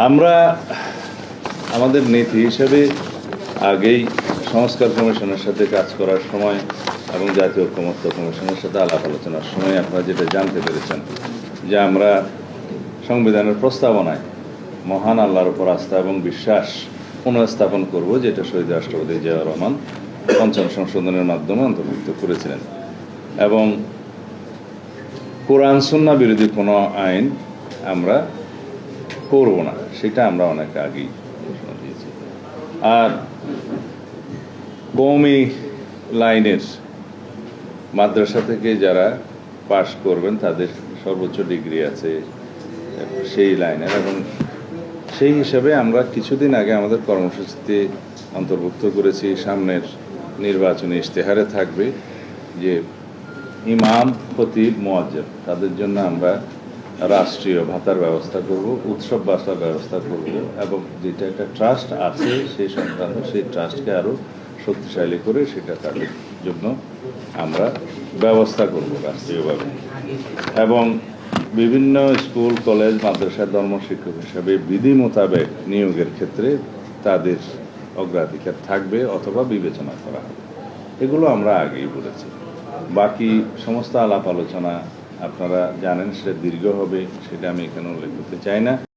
আমরা আমাদের নীতি হিসেবে আগেই সংস্কার কমিশনের সাথে কাজ করার সময় এবং জাতীয় ঐকমত্য কমিশনের সাথে আলাপ আলোচনার সময় আপনারা যেটা জানতে পেরেছেন যে আমরা সংবিধানের প্রস্তাবনায় মহান আল্লাহর উপর আস্থা এবং বিশ্বাস পুনঃস্থাপন করব, যেটা শহীদ রাষ্ট্রপতি জিয়াউর রহমান পঞ্চম সংশোধনের মাধ্যমে অন্তর্ভুক্ত করেছিলেন। এবং কোরআন সুন্নাহ বিরোধী কোনো আইন আমরা করব না, সেটা আমরা অনেক আগেই ঘোষণা দিয়েছি। আর কওমি লাইনের মাদ্রাসা থেকে যারা পাশ করবেন তাদের সর্বোচ্চ ডিগ্রি আছে সেই লাইনের, এবং সেই হিসাবে আমরা কিছুদিন আগে আমাদের কর্মসূচিতে অন্তর্ভুক্ত করেছি, সামনের নির্বাচনী ইশতেহারে থাকবে যে ইমাম, খতিব, মুয়াজ্জিন তাদের জন্য আমরা রাষ্ট্রীয় ভাতার ব্যবস্থা করব, উৎসব ভাতার ব্যবস্থা করব, এবং যেটা একটা ট্রাস্ট আছে সেই সংক্রান্ত সেই ট্রাস্টকে আরও শক্তিশালী করে সেটা তাদের জন্য আমরা ব্যবস্থা করব রাষ্ট্রীয়ভাবে। এবং বিভিন্ন স্কুল, কলেজ, মাদ্রাসায় ধর্মশিক্ষক হিসাবে বিধি মোতাবেক নিয়োগের ক্ষেত্রে তাদের অগ্রাধিকার থাকবে অথবা বিবেচনা করা হবে। এগুলো আমরা আগেই বলেছি। বাকি সমস্ত আলাপ আলোচনা আপনারা জানেন, সেটা দীর্ঘ হবে, সেটা আমি এখানে উল্লেখ করতে চাই না।